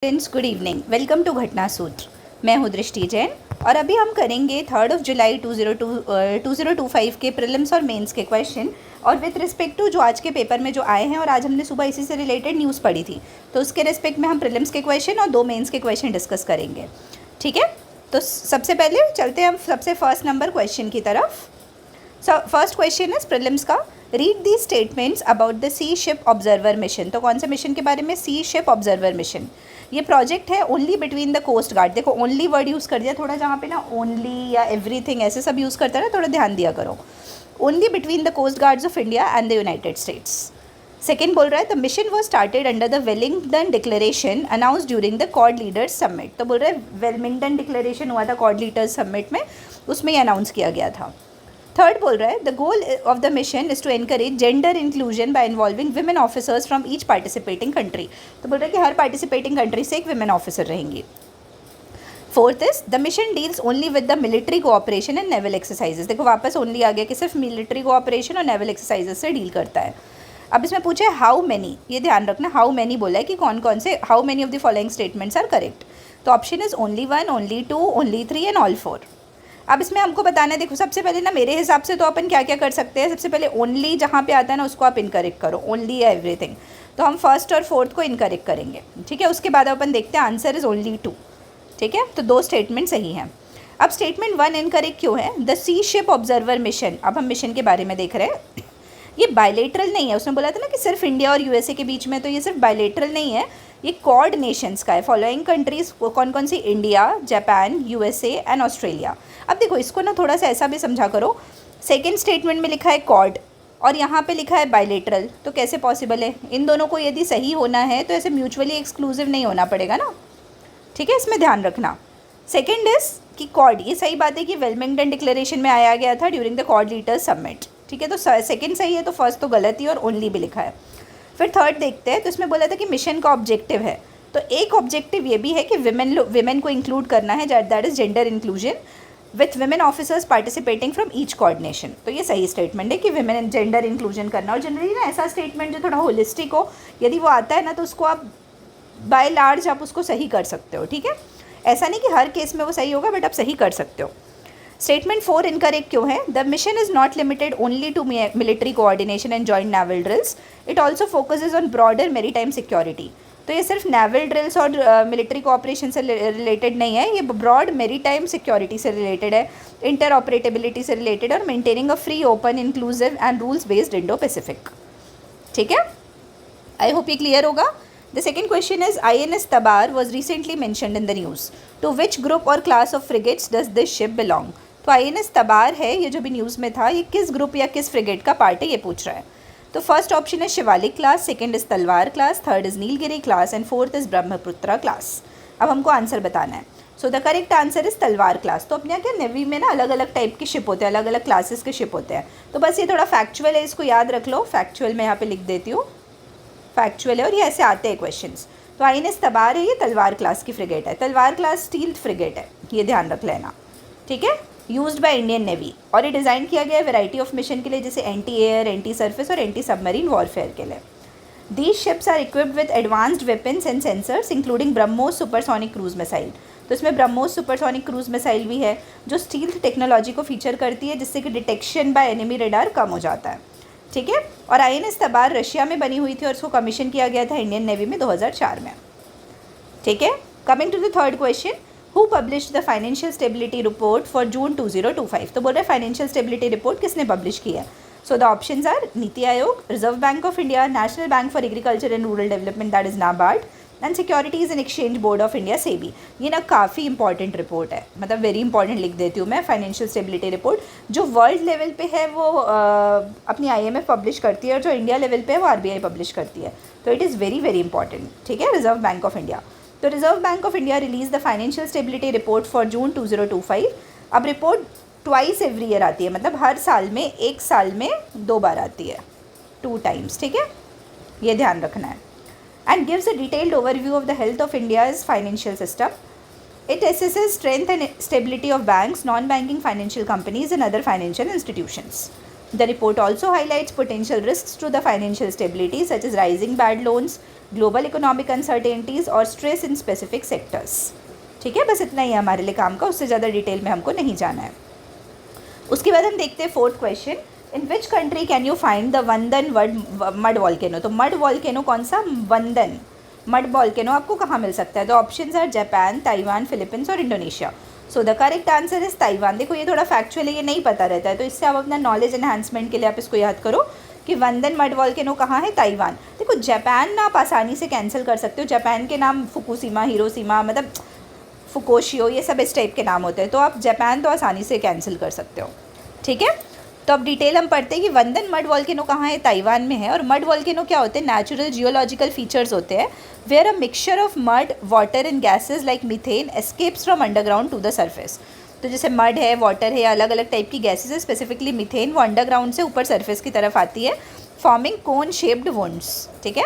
Friends, good evening. Welcome to Ghatna Sutra. मैं हूँ दृष्टि जैन और अभी हम करेंगे 3 जुलाई 2025 के प्रीलिम्स और मेंस के क्वेश्चन। और विथ रिस्पेक्ट टू जो आज के पेपर में जो आए हैं और आज हमने सुबह इसी से रिलेटेड न्यूज़ पढ़ी थी, तो उसके रिस्पेक्ट में हम प्रीलिम्स के क्वेश्चन और 2 मेंस के क्वेश्चन डिस्कस करेंगे। ठीक है, तो सबसे पहले चलते हैं हम सबसे फर्स्ट नंबर क्वेश्चन की तरफ। फर्स्ट क्वेश्चन इज प्रीलिम्स का, read the statements about the sea ship observer mission. तो कौन से मिशन के बारे में? Sea ship observer mission. ये प्रोजेक्ट है only between the coast guard. देखो ओनली वर्ड यूज़ कर दिया, थोड़ा जहाँ पे ना ओनली या एवरीथिंग ऐसे सब यूज़ करता है ना, थोड़ा ध्यान दिया करो। Only between the coast guards of India and the United States. Second बोल रहा है the mission was started under the Wellington declaration announce during the quad leaders summit. तो बोल रहे हैं वेलिंगटन डिक्लेरेशन हुआ था क्वाड लीडर्स समिट में, उसमें ये अनाउंस किया गया था। थर्ड बोल रहा है the goal of the mission is to encourage gender inclusion by involving women officers from each participating country. तो बोल रहा है कि हर पार्टिसिपेटिंग कंट्री से एक विमेन ऑफिसर रहेंगी। Fourth is the mission deals only with the military cooperation and naval exercises. देखो वापस ओनली आ गया कि सिर्फ मिलिट्री कोऑपरेशन और नेवल एक्सरसाइजेस से डील करता है। अब इसमें पूछे हाउ मैनी, ये ध्यान रखना हाउ मैनी बोला है कि कौन कौन से, how many of the following statements are correct. तो option is only 1, only 2, only 3 and all 4। अब इसमें हमको बताना है, देखो सबसे पहले ना मेरे हिसाब से तो अपन क्या क्या कर सकते हैं, सबसे पहले ओनली जहाँ पे आता है ना उसको आप इनकरेक्ट करो, ओनली या एवरीथिंग। तो हम फर्स्ट और फोर्थ को इनकरेक्ट करेंगे, ठीक है। उसके बाद अपन देखते हैं आंसर इज़ ओनली 2, ठीक है। तो 2 स्टेटमेंट सही हैं। अब स्टेटमेंट 1 इनकरेक्ट क्यों है? The sea ship observer mission, अब हम मिशन के बारे में देख रहे हैं, ये बायलेटरल नहीं है। उसने बोला था ना कि सिर्फ इंडिया और यूएसए के बीच में, तो ये सिर्फ बायलेटरल नहीं है, ये क्वाड नेशंस का है। फॉलोइंग कंट्रीज कौन कौन सी? India, Japan, USA and Australia. अब देखो इसको ना थोड़ा सा ऐसा भी समझा करो, सेकेंड स्टेटमेंट में लिखा है क्वाड और यहाँ पे लिखा है बायलेटरल, तो कैसे पॉसिबल है? इन दोनों को यदि सही होना है तो ऐसे म्यूचुअली एक्सक्लूसिव नहीं होना पड़ेगा ना, ठीक है, इसमें ध्यान रखना। सेकेंड इज कि क्वाड, ये सही बात है कि वेलिंगटन डिक्लेरेशन में आया गया था during the quad leaders summit, ठीक है। तो सेकंड सही है, तो फर्स्ट तो गलत ही और ओनली भी लिखा है। फिर थर्ड देखते हैं, तो इसमें बोला था कि मिशन का ऑब्जेक्टिव है, तो एक ऑब्जेक्टिव ये भी है कि विमेन को इंक्लूड करना है, that is gender inclusion with women officers participating from each coordination. तो ये सही स्टेटमेंट है कि विमेन जेंडर इंक्लूजन करना। और जनरली ना ऐसा स्टेटमेंट जो थोड़ा होलिस्टिक हो, यदि वो आता है ना तो उसको आप बाय लार्ज आप उसको सही कर सकते हो, ठीक है। ऐसा नहीं कि हर केस में वो सही होगा, बट आप सही कर सकते हो। स्टेटमेंट 4 इनकरेक्ट क्यों है? The mission is not limited only to military coordination and joint naval drills, it also focuses on broader maritime security. तो ये सिर्फ नेवल ड्रिल्स और मिलिट्री कोऑपरेशन से रिलेटेड नहीं है, ये ब्रॉड मेरीटाइम सिक्योरिटी से रिलेटेड है, इंटर ऑपरेटेबिलिटी से रिलेटेड और maintaining a free, open, inclusive and rules based Indo Pacific, ठीक है। आई होप ये क्लियर होगा। The second question is INS Tabar was recently mentioned in the news. To which group or class of frigates does this ship belong? तो INS तबार है, ये जो भी news में था, ये किस ग्रुप या किस फ्रिगेट का पार्ट है ये पूछ रहा है। तो फर्स्ट ऑप्शन है शिवालिक क्लास, सेकंड इज़ तलवार class, third is Nilgiri class and fourth is Brahmaputra class. अब हमको आंसर बताना है। So the correct answer is तलवार क्लास। तो अपने यहाँ क्या नेवी में ना अलग अलग टाइप के शिप होते हैं, अलग अलग क्लासेस के शिप होते हैं, तो बस ये थोड़ा फैक्चुअल है, इसको याद रख लो। फैक्चुअल मैं यहाँ पे लिख देती हूँ, फैक्चुअल है और ये ऐसे आते हैं क्वेश्चंस। तो INS तबार है, ये तलवार क्लास की फ्रिगेट है। तलवार क्लास स्टील फ्रिगेट है, ये ध्यान रख लेना, ठीक है। यूज्ड बाय इंडियन नेवी और ये डिज़ाइन किया गया है वैरायटी ऑफ मिशन के लिए, जैसे एंटी एयर, एंटी सरफेस और एंटी सबमरीन वॉरफेयर के लिए। These ships are equipped with advanced weapons and sensors including BrahMos supersonic cruise missile. तो इसमें ब्रह्मोस सुपरसोनिक क्रूज मिसाइल भी है जो स्टील टेक्नोलॉजी को फीचर करती है, जिससे कि डिटेक्शन बाय एनिमी रेडार कम हो जाता है, ठीक है। और INS तबार रशिया में बनी हुई थी और उसको कमीशन किया गया था इंडियन नेवी में 2004 में, ठीक है। Coming to the third question, who published the financial stability report for June 2025। तो बोल रहे फाइनेंशियल स्टेबिलिटी रिपोर्ट किसने पब्लिश की है? So the options are NITI Aayog, Reserve Bank of India, National Bank for Agriculture and Rural Development that is NABARD and Securities and Exchange Board of India SEBI. ये ना काफ़ी important report है, मतलब वेरी इंपॉर्टेंट लिख देती हूँ मैं। फाइनेंशियल स्टेबिलिटी रिपोर्ट जो वर्ल्ड लेवल पे है वो अपनी IMF पब्लिश करती है, और जो इंडिया लेवल पे है वो RBI पब्लिश करती है, तो it is very very important, ठीक है। रिजर्व बैंक ऑफ इंडिया, तो reserve Bank of India release the financial stability report for June 2025। अब रिपोर्ट ट्वाइस एवरी ईयर आती है, मतलब हर साल में, एक साल में 2 बार आती है, 2 टाइम्स, ठीक है, ये ध्यान रखना है। And gives a detailed overview of the health of India's financial system. It assesses strength and stability of banks, non-banking financial companies and other financial institutions. The report also highlights potential risks to the financial stability such as rising bad loans, global economic uncertainties और stress in specific sectors. ठीक है, बस इतना ही है हमारे लिए काम का, उससे ज़्यादा डिटेल में हमको नहीं जाना है। उसके बाद हम देखते हैं fourth question, in which country can you find the वंदन मड वॉल्केनो। तो मड वॉल्केनो कौन सा, वंदन मड वॉल्केनो आपको कहाँ मिल सकता है। तो options are Japan, Taiwan, Philippines और Indonesia. So the correct answer is Taiwan. देखो ये थोड़ा फैक्चुअली ये नहीं पता रहता है, तो इससे आप अपना नॉलेज एनहांसमेंट के लिए आप इसको याद करो कि वंदन मड वॉल्केनो कहाँ है, ताइवान। देखो जापान ना आप आसानी से कैंसिल कर सकते हो, जापान के नाम फुकुशिमा, हिरोशिमा, मतलब फुकोशियो, ये सब इस टाइप के नाम होते हैं, तो आप जापान तो आसानी से कैंसिल कर सकते हो। ठीक है, तो अब डिटेल हम पढ़ते हैं कि वंदन मड वॉल्केनो कहाँ है, ताइवान में है। और मड वॉल्केनो क्या होते हैं, नेचुरल जियोलॉजिकल फीचर्स होते हैं where a mixture of mud, water and gases like methane escapes from underground to the surface. तो जैसे मड है, वाटर है, अलग अलग टाइप की गैसेज है, स्पेसिफिकली मीथेन, वो अंडरग्राउंड से ऊपर सर्फेस की तरफ आती है, फॉर्मिंग कोन शेप्ड वुंड्स। ठीक है,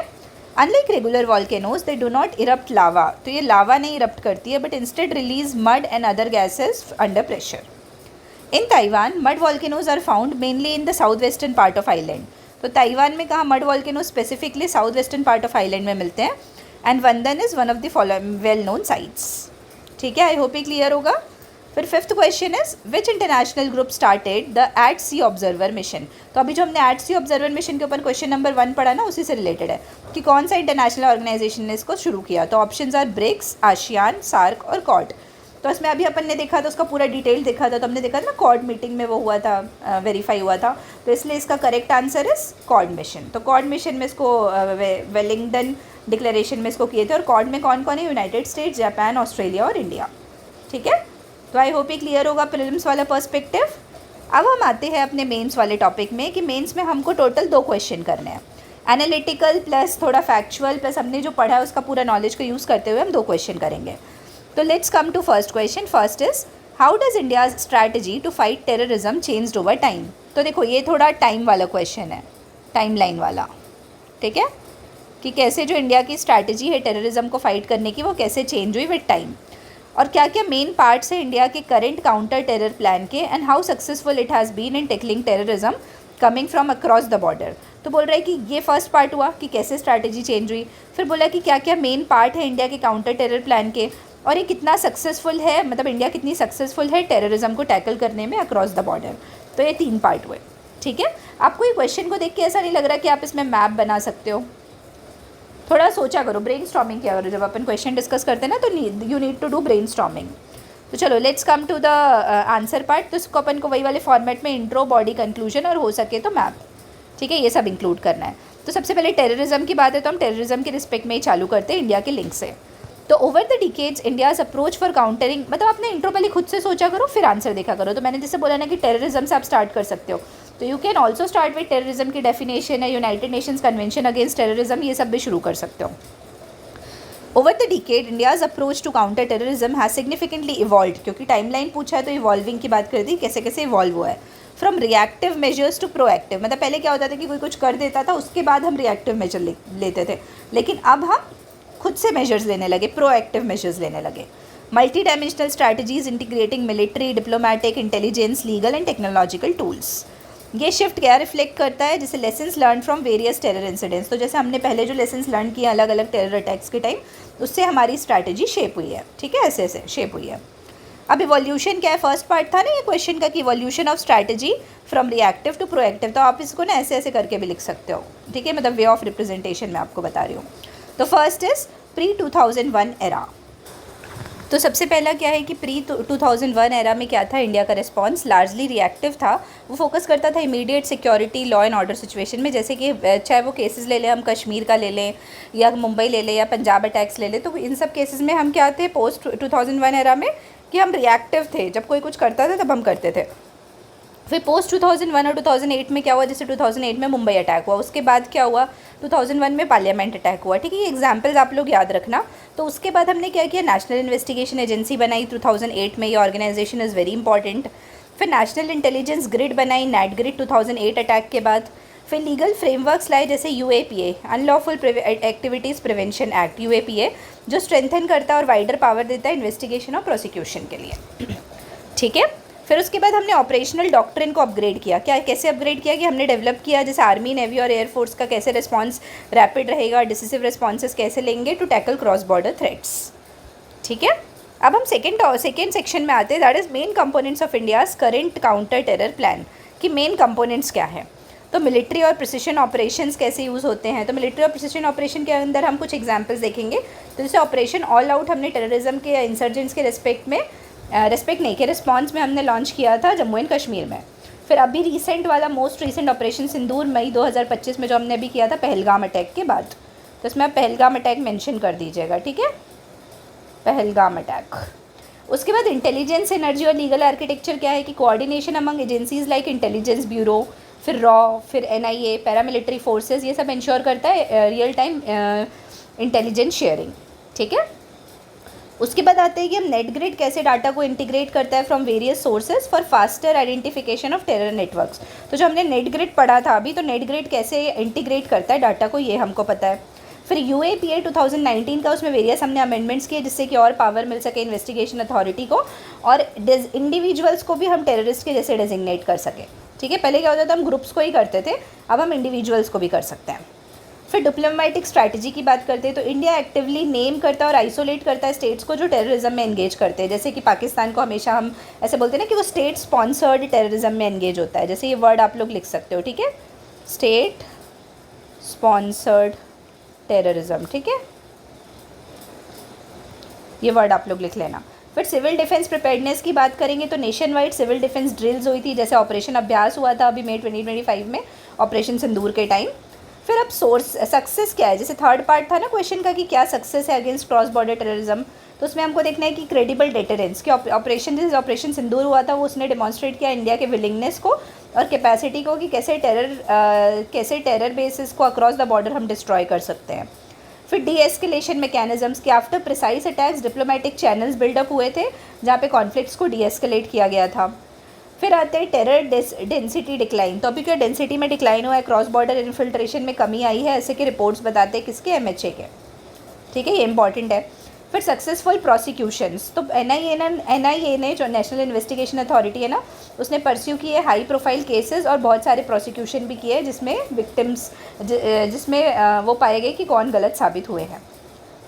unlike regular volcanoes they do not erupt lava, तो ये लावा नहीं इरप्ट करती है, but instead release mud and other gases under pressure. In Taiwan mud volcanoes are found mainly in the south western part of island. तो Taiwan में कहाँ mud volcanoes specifically south western part of island में मिलते हैं। And Wandan is one of the well known sites. ठीक है, I hope ये clear होगा। फिर fifth question is which international group started the at sea observer mission. तो अभी जो हमने एट सी ऑब्जर्वर मिशन के ऊपर क्वेश्चन नंबर 1 पढ़ा ना, उसी से रिलेटेड है कि कौन सा इंटरनेशनल ऑर्गेनाइजेशन ने इसको शुरू किया। तो options are BRICS, ASEAN, SAARC और कॉड। तो इसमें अभी अपन ने देखा था, उसका पूरा डिटेल देखा था, तो हमने देखा था ना कॉड मीटिंग में वो हुआ था, वेरीफाई हुआ था, तो इसलिए इसका correct answer is called mission. तो कॉड मिशन में इसको वेलिंगटन डिक्लेरेशन में इसको किए थे। और कॉड में कौन कौन है, यूनाइटेड स्टेट्स, जापान, ऑस्ट्रेलिया और इंडिया। ठीक है, तो आई होप ये क्लियर होगा प्रीलिम्स वाला पर्सपेक्टिव। अब हम आते हैं अपने मेंस वाले टॉपिक में कि मेंस में हमको टोटल 2 क्वेश्चन करने हैं, एनालिटिकल प्लस थोड़ा फैक्चुअल प्लस हमने जो पढ़ा है उसका पूरा नॉलेज को यूज़ करते हुए हम 2 क्वेश्चन करेंगे। तो let's come to first question. First is how does India's strategy to fight terrorism changed over time. तो देखो ये थोड़ा टाइम वाला क्वेश्चन है, टाइम लाइन वाला। ठीक है, कि कैसे जो इंडिया की स्ट्रैटेजी है टेररिज्म को फाइट करने की वो कैसे चेंज हुई विद टाइम, और क्या क्या मेन पार्ट्स है इंडिया के करंट काउंटर टेरर प्लान के, and how successful it has been in tackling terrorism coming from across the border. तो बोल रहा है कि ये फर्स्ट पार्ट हुआ कि कैसे स्ट्रैटेजी चेंज हुई, फिर बोला कि क्या क्या मेन पार्ट है इंडिया के काउंटर टेरर प्लान के, और ये कितना सक्सेसफुल है, मतलब इंडिया कितनी सक्सेसफुल है टेररिज्म को टैकल करने में अक्रॉस द बॉर्डर। तो ये 3 पार्ट हुए। ठीक है, आपको ये क्वेश्चन को देख के ऐसा नहीं लग रहा कि आप इसमें मैप बना सकते हो, थोड़ा सोचा करो, ब्रेन स्टॉर्मिंग किया करो। जब अपन क्वेश्चन डिस्कस करते हैं ना तो you need to do brainstorming. तो चलो let's come to the answer part. तो इसको अपन को वही वाले फॉर्मेट में इंट्रो, बॉडी, कंक्लूजन और हो सके तो मैप। ठीक है, ये सब इंक्लूड करना है। तो सबसे पहले टेररिज्म की बात है, तो हम टेररिज्म के रिस्पेक्ट में ही चालू करते हैं इंडिया के लिंक से। तो over the decades India's approach for countering, मतलब अपने इंट्रो पहले खुद से सोचा करो फिर आंसर देखा करो। तो मैंने जैसे बोला ना कि टेररिज्म से आप स्टार्ट कर सकते हो, तो you can also start with terrorism की डेफिनेशन है, United Nations convention against terrorism, ये सब भी शुरू कर सकते हो। Over the decade India's approach to counter terrorism has significantly evolve, क्योंकि टाइमलाइन पूछा है तो इवॉल्विंग की बात कर दी, कैसे कैसे इवॉल्व हुआ है। From reactive measures to proactive, मतलब पहले क्या होता था कि कोई कुछ कर देता था उसके बाद हम रिएक्टिव मेजर लेते थे, लेकिन अब हम खुद से मेजर्स लेने लगे, प्रोएक्टिव मेजर्स लेने लगे। Multi dimensional strategies integrating military, diplomatic, intelligence, legal and technological tools. ये शिफ्ट क्या रिफ्लेक्ट करता है, जैसे lessons learn from various terror incidents. तो जैसे हमने पहले जो लेसन्स लर्न किए अलग अलग टेरर अटैक्स के टाइम, उससे हमारी स्ट्रैटेजी शेप हुई है। ठीक है, ऐसे ऐसे शेप हुई है। अब इवोल्यूशन क्या है, फर्स्ट पार्ट था ना ये क्वेश्चन का कि evolution of strategy from reactive to proactive. तो आप इसको ना ऐसे ऐसे करके भी लिख सकते हो। ठीक है, मतलब वे ऑफ रिप्रेजेंटेशन मैं आपको बता रही हूँ। तो फर्स्ट इज प्री 2001 एरा। तो सबसे पहला क्या है कि प्री 2001 एरा में क्या था, इंडिया का रिस्पॉन्स लार्जली रिएक्टिव था। वो फोकस करता था immediate security, law and order situation में, जैसे कि चाहे वो केसेस ले लें, हम कश्मीर का ले लें या मुंबई ले लें या पंजाब अटैक्स ले लें, तो इन सब केसेस में हम क्या थे पोस्ट 2001 एरा में कि हम रिएक्टिव थे, जब कोई कुछ करता था तब हम करते थे। फिर पोस्ट 2001 और 2008 में क्या हुआ, जैसे 2008 में मुंबई अटैक हुआ, उसके बाद क्या हुआ 2001 में पार्लियामेंट अटैक हुआ। ठीक है, ये एग्जांपल्स आप लोग याद रखना। तो उसके बाद हमने क्या किया, नेशनल इन्वेस्टिगेशन एजेंसी बनाई 2008 में, ये ऑर्गेनाइजेशन इज़ वेरी इंपॉर्टेंट। फिर नेशनल इंटेलिजेंस ग्रिड बनाई, नेट ग्रिड 2008 अटैक के बाद। फिर लीगल फ्रेमवर्क्स लाए, जैसे UAPA, unlawful activities prevention act, UAPA, जो स्ट्रेंथन करता है और वाइडर पावर देता है इन्वेस्टिगेशन और प्रोसिक्यूशन के लिए। ठीक है, फिर उसके बाद हमने ऑपरेशनल डॉक्ट्रिन को अपग्रेड किया। क्या कैसे अपग्रेड किया कि हमने डेवलप किया जैसे आर्मी, नेवी और एयरफोर्स का कैसे रिस्पॉन्स रैपिड रहेगा, डिसिसिव रिस्पॉन्सेस कैसे लेंगे to tackle cross border threats. ठीक है, अब हम सेकेंड सेक्शन में आते हैं, that is main components of India's current counter terror plan, कि मेन कंपोनेंट्स क्या है। तो मिलिट्री और प्रिसिशन ऑपरेशंस कैसे यूज़ होते हैं। तो मिलिट्री और प्रिसिशन ऑपरेशन के अंदर हम कुछ एग्जांपल्स देखेंगे। तो जैसे ऑपरेशन ऑल आउट हमने टेररिज्म के या इंसर्जेंट्स के रिस्पॉन्स में हमने लॉन्च किया था जम्मू एंड कश्मीर में। फिर अभी रिसेंट वाला मोस्ट रिसेंट ऑपरेशन सिंदूर मई 2025 में जो हमने अभी किया था पहलगाम अटैक के बाद। तो इसमें आप पहलगाम अटैक मेंशन कर दीजिएगा, ठीक है, पहलगाम अटैक। उसके बाद इंटेलिजेंस, एनर्जी और लीगल आर्किटेक्चर क्या है कि coordination among agencies like intelligence bureau, फिर रॉ, फिर एनआईए, पैरामिलिट्री फोर्सेस, ये सब इंश्योर करता है रियल टाइम इंटेलिजेंस शेयरिंग। ठीक है, उसके बाद आते हैं कि हम नेट ग्रिड कैसे डाटा को इंटीग्रेट करता है from various sources for faster identification of terror networks. तो जो हमने नेट ग्रिड पढ़ा था अभी, तो नेट ग्रिड कैसे इंटीग्रेट करता है डाटा को, ये हमको पता है। फिर यूएपीए 2019 का, उसमें वेरियस हमने अमेंडमेंट्स किए जिससे कि और पावर मिल सके इन्वेस्टिगेशन अथॉरिटी को, और इंडिविजुअल्स को भी हम टेररिस्ट के जैसे डेजिग्नेट कर सके। ठीक है, पहले क्या होता था हम ग्रुप्स को ही करते थे, अब हम इंडिविजुअल्स को भी कर सकते हैं। फिर डिप्लोमेटिक स्ट्रैटेजी की बात करते हैं तो इंडिया एक्टिवली नेम करता है और आइसोलेट करता है स्टेट्स को जो टेररिज्म में एंगेज करते हैं। जैसे कि पाकिस्तान को हमेशा हम ऐसे बोलते हैं ना कि वो स्टेट स्पॉन्सर्ड टेररिज्म में एंगेज होता है। जैसे ये वर्ड आप लोग लिख सकते हो, ठीक है, स्टेट स्पॉन्सर्ड टेररिज्म, ठीक है, ये वर्ड आप लोग लिख लेना। फिर सिविल डिफेंस प्रिपेयर्डनेस की बात करेंगे तो nationwide civil defence drills हुई थी, जैसे ऑपरेशन अभ्यास हुआ था अभी मई 2025 में ऑपरेशन सिंदूर के टाइम। फिर अब सोर्स सक्सेस क्या है, जैसे थर्ड पार्ट था ना क्वेश्चन का कि क्या सक्सेस है अगेंस्ट क्रॉस बॉर्डर टेररिज्म, तो उसमें हमको देखना है कि क्रेडिबल डेटरेंस कि ऑपरेशन जैसे ऑपरेशन सिंदूर हुआ था वो उसने डिमॉन्स्ट्रेट किया इंडिया के विलिंगनेस को और कैपेसिटी को कि कैसे टेरर बेसिस को अक्रॉस द बॉर्डर हम डिस्ट्रॉय कर सकते हैं। फिर डी एस्केलेशन मैकेनिज्म्स कि after precise attacks diplomatic channels buildup हुए थे जहाँ पे कॉन्फ्लिक्ट्स को डी एस्केलेट किया गया था। फिर आते हैं टेरर डेंसिटी डिक्लाइन, तो अभी क्या डेंसिटी में डिक्लाइन हुआ है, क्रॉस बॉर्डर इन्फिल्ट्रेशन में कमी आई है, ऐसे के रिपोर्ट्स बताते हैं किसके, एमएचए के। ठीक है, ये इंपॉर्टेंट है। फिर सक्सेसफुल प्रोसिक्यूशंस, तो एनआईए ने जो नेशनल इन्वेस्टिगेशन अथॉरिटी है ना, उसने परस्यू किए हाई प्रोफाइल केसेस और बहुत सारे प्रोसिक्यूशन भी किए जिसमें विक्टिम्स जिसमें वो पाए गए कि कौन गलत साबित हुए हैं।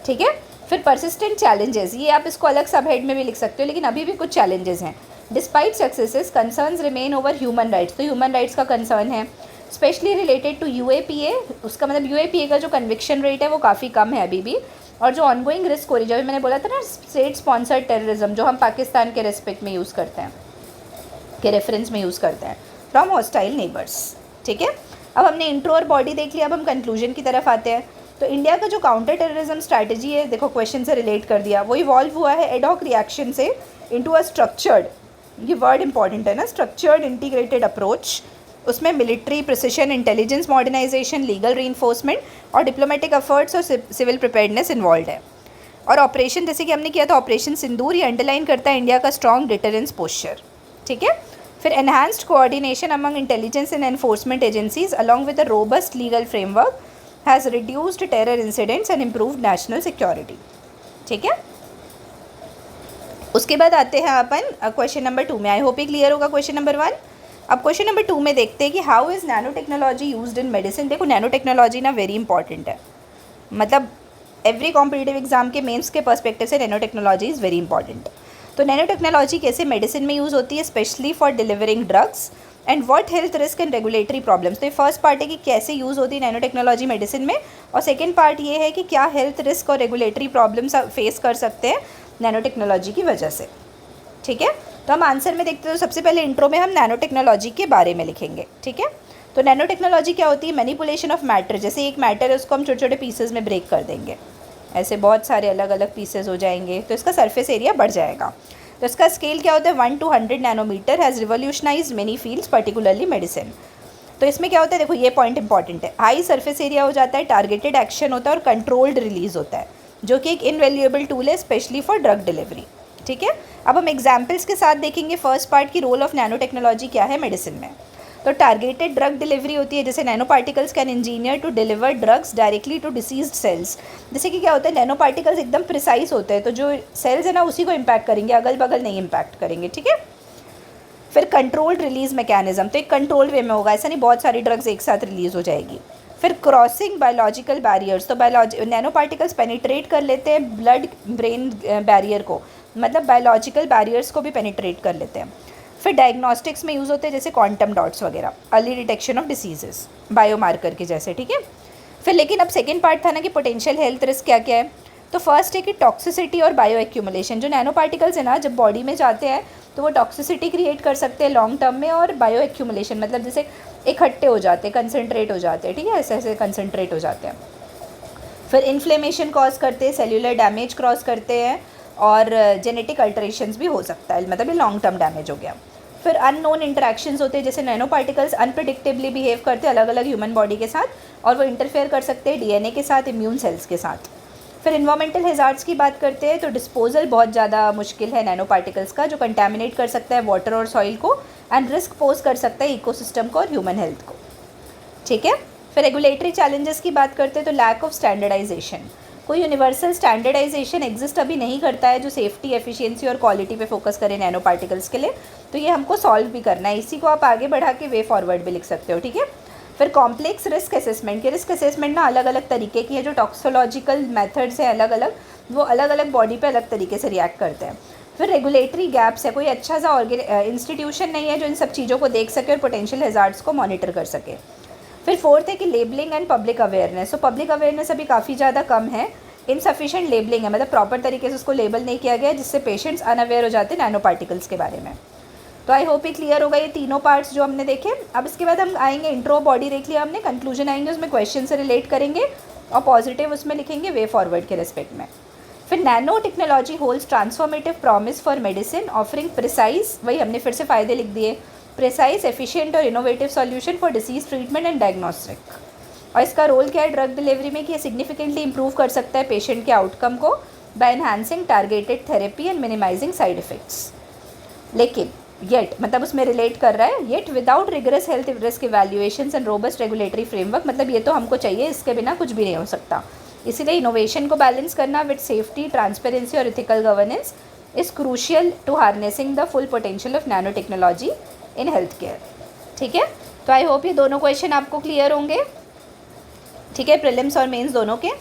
ठीक है, फिर परसिस्टेंट चैलेंजेस, ये आप इसको अलग सब हेड में भी लिख सकते हो, लेकिन अभी भी कुछ चैलेंजेस हैं। Despite successes concerns remain over human rights, तो ह्यूमन राइट्स का कंसर्न है स्पेशली रिलेटेड टू यूएपीए। उसका मतलब यूएपीए का जो कन्विक्शन रेट है वो काफ़ी कम है अभी भी, और जो ऑनगोइंग रिस्क हो रही है, जब मैंने बोला था ना स्टेट स्पॉन्सर्ड टेररिज्म जो हम पाकिस्तान के रेस्पेक्ट में यूज़ करते हैं, के रेफरेंस में यूज़ करते हैं फ्रॉम हॉस्टाइल नेबर्स। ठीक है, अब हमने इंट्रो और बॉडी देख लिया, अब हम कंक्लूजन की तरफ आते हैं। तो इंडिया का जो काउंटर टेररिज्म स्ट्रैटेजी है, देखो क्वेश्चन से रिलेट कर दिया, वो इवॉल्व हुआ है एडॉक रिएक्शन से इनटू अ स्ट्रक्चर्ड, ये वर्ड इंपॉर्टेंट है ना, स्ट्रक्चर्ड इंटीग्रेटेड अप्रोच। उसमें military precision, intelligence modernisation, legal reinforcement और डिप्लोमेटिक एफर्ट्स और सिविल प्रिपेयर्डनेस इन्वॉल्व है। और ऑपरेशन जैसे कि हमने किया था ऑपरेशन सिंदूर, ये अंडरलाइन करता है इंडिया का स्ट्रॉन्ग डिटरेंस पोस्चर। ठीक है, फिर enhanced coordination among intelligence and enforcement agencies along with a robust legal framework has reduced terror incidents and improved national security. ठीक है, उसके बाद आते हैं अपन क्वेश्चन नंबर 2 में। आई होप ये क्लियर होगा क्वेश्चन नंबर 1। अब क्वेश्चन नंबर 2 में देखते हैं कि how is nano technology used in medicine. देखो नैनो टेक्नोलॉजी ना वेरी इंपॉर्टेंट है, मतलब एवरी कॉम्पिटिटिव एग्जाम के मेंस के पर्सपेक्टिव से nano technology is very important. तो नैनो टेक्नोलॉजी कैसे मेडिसिन में यूज़ होती है, specially for delivering drugs and what health risk and regulatory problems. तो ये फर्स्ट पार्ट है कि कैसे यूज़ होती है नैनो टेक्नोलॉजी मेडिसिन में, और सेकेंड पार्ट ये है कि क्या हेल्थ रिस्क और रेगुलेटरी प्रॉब्लम्स फेस कर सकते हैं नैनो टेक्नोलॉजी की वजह से। ठीक है, तो हम आंसर में देखते हैं। तो सबसे पहले इंट्रो में हम नैनो टेक्नोलॉजी के बारे में लिखेंगे। ठीक है, तो नैनो टेक्नोलॉजी क्या होती है, मैनिपुलेशन ऑफ मैटर। जैसे एक मैटर है उसको हम छोटे छोटे पीसेज में ब्रेक कर देंगे, ऐसे बहुत सारे अलग अलग पीसेज हो जाएंगे, तो इसका सरफेस एरिया बढ़ जाएगा। तो इसका स्केल क्या होता है, 1 to 100 nanometre has revolutionise many fields particularly medicine. तो इसमें क्या होता है, देखो ये पॉइंट इंपॉर्टेंट है, हाई सरफेस एरिया हो जाता है, टारगेटेड एक्शन होता है और कंट्रोल्ड रिलीज होता है, जो कि एक इनवैल्यूएबल टूल है स्पेशली फॉर ड्रग डिलीवरी। ठीक है, अब हम एग्जाम्पल्स के साथ देखेंगे फर्स्ट पार्ट की रोल ऑफ नैनो टेक्नोलॉजी क्या है मेडिसिन में। तो टारगेटेड ड्रग डिलीवरी होती है, जैसे nano particles can engineer to deliver drugs directly to diseased cells. जैसे कि क्या होता है, नैनो पार्टिकल्स एकदम प्रिसाइज होते हैं, तो जो सेल्स है ना उसी को इम्पैक्ट करेंगे, अगल बगल नहीं इम्पैक्ट करेंगे। ठीक है, फिर कंट्रोल्ड रिलीज मैकेनिज्म, तो एक कंट्रोल्ड वे में होगा, ऐसा नहीं बहुत सारी ड्रग्स एक साथ रिलीज हो जाएगी। फिर क्रॉसिंग बायोलॉजिकल बैरियर्स, तो नैनो पार्टिकल्स पेनिट्रेट कर लेते हैं ब्लड ब्रेन बैरियर को, मतलब बायोलॉजिकल बैरियर्स को भी पेनिट्रेट कर लेते हैं। फिर डायग्नोस्टिक्स में यूज़ होते हैं जैसे क्वांटम डॉट्स वगैरह, early detection of diseases biomarker के जैसे, ठीक है। फिर लेकिन अब सेकेंड पार्ट था ना कि पोटेंशियल हेल्थ रिस्क क्या क्या है। तो फर्स्ट है कि टॉक्सिसिटी और बायो एक्यूमुलेशन, जो नैनो पार्टिकल्स है ना जब बॉडी में जाते हैं तो वो टॉक्सिसिटी क्रिएट कर सकते हैं लॉन्ग टर्म में, और बायो एक्यूमुलेशन मतलब जैसे इकट्ठे हो जाते हैं, कंसनट्रेट हो जाते हैं, ठीक है, ऐसे ऐसे कंसनट्रेट हो जाते हैं। फिर इन्फ्लेमेशन कॉज करते हैं, सेल्यूलर डैमेज क्रॉस करते हैं, और जेनेटिक अल्टरेशंस भी हो सकता है, मतलब ये लॉन्ग टर्म डैमेज हो गया। फिर अननोन इंटरेक्शंस होते हैं, जैसे नैनो पार्टिकल्स अनप्रिडिक्टेबली बिहेव करते हैं अलग अलग ह्यूमन बॉडी के साथ, और वो इंटरफेयर कर सकते हैं डीएनए के साथ, इम्यून सेल्स के साथ। फिर इन्वायरमेंटल हैज़ार्ड्स की बात करते हैं, तो डिस्पोजल बहुत ज़्यादा मुश्किल है नैनो पार्टिकल्स का, जो कंटेमिनेट कर सकता है वाटर और सॉइल को, एंड रिस्क पोज कर सकता है इकोसिस्टम को और ह्यूमन हेल्थ को, ठीक है। फिर रेगुलेटरी चैलेंजेस की बात करते हैं, तो लैक ऑफ स्टैंडर्डाइजेशन, कोई यूनिवर्सल स्टैंडर्डाइजेशन एग्जिस्ट अभी नहीं करता है जो सेफ्टी, एफिशिएंसी और क्वालिटी पे फोकस करे नैनो पार्टिकल्स के लिए, तो ये हमको सॉल्व भी करना है, इसी को आप आगे बढ़ा के वे फॉरवर्ड भी लिख सकते हो, ठीक है। फिर कॉम्प्लेक्स रिस्क असेसमेंट, के रिस्क असेसमेंट ना अलग अलग तरीके की है, जो टॉक्सोलॉजिकल मेथड्स हैं अलग अलग, वो अलग अलग बॉडी पे अलग तरीके से रिएक्ट करते हैं। फिर रेगुलेटरी गैप्स है, कोई अच्छा सा इंस्टीट्यूशन नहीं है जो इन सब चीज़ों को देख सके और पोटेंशियल हैज़ार्ड्स को मॉनिटर कर सके। फिर फोर्थ है कि लेबलिंग एंड पब्लिक अवेयरनेस, तो पब्लिक अवेयरनेस अभी काफ़ी ज़्यादा कम है, इनसफिशिएंट लेबलिंग है, मतलब प्रॉपर तरीके से उसको लेबल नहीं किया गया, जिससे पेशेंट्स अनअवेयर हो जाते हैं नैनो पार्टिकल्स के बारे में। तो आई होप ये क्लियर होगा ये तीनों पार्ट्स जो हमने देखे। अब इसके बाद हम आएंगे, इंट्रो बॉडी देख लिया हमने, कंक्लूजन आएंगे, उसमें क्वेश्चन से रिलेट करेंगे और पॉजिटिव उसमें लिखेंगे वे फॉरवर्ड के रिस्पेक्ट में। फिर nano technology holds transformative promise for medicine offering precise, वही हमने फिर से फ़ायदे लिख दिए, प्रिसाइज, एफिशिएंट और innovative solution for disease treatment and diagnostic. और इसका रोल क्या है ड्रग डिलीवरी में कि ये सिग्निफिकेंटली इंप्रूव कर सकता है पेशेंट के आउटकम को by enhancing targeted therapy and minimising side effects. लेकिन येट मतलब उसमें रिलेट कर रहा है, yet without rigorous health risk evaluations and robust regulatory framework, मतलब ये तो हमको चाहिए, इसके बिना कुछ भी नहीं हो सकता। इसीलिए इनोवेशन को बैलेंस करना विद सेफ्टी, ट्रांसपेरेंसी और ethical governance is crucial to harnessing the full potential of nano technology in health care, ठीक है। तो आई होप ये दोनों क्वेश्चन आपको क्लियर होंगे, ठीक है, प्रीलिम्स और मेंस दोनों के।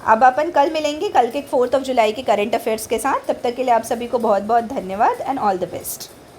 अब अपन कल मिलेंगे, कल के 4 जुलाई के करंट अफेयर्स के साथ। तब तक के लिए आप सभी को बहुत बहुत धन्यवाद एंड ऑल द बेस्ट।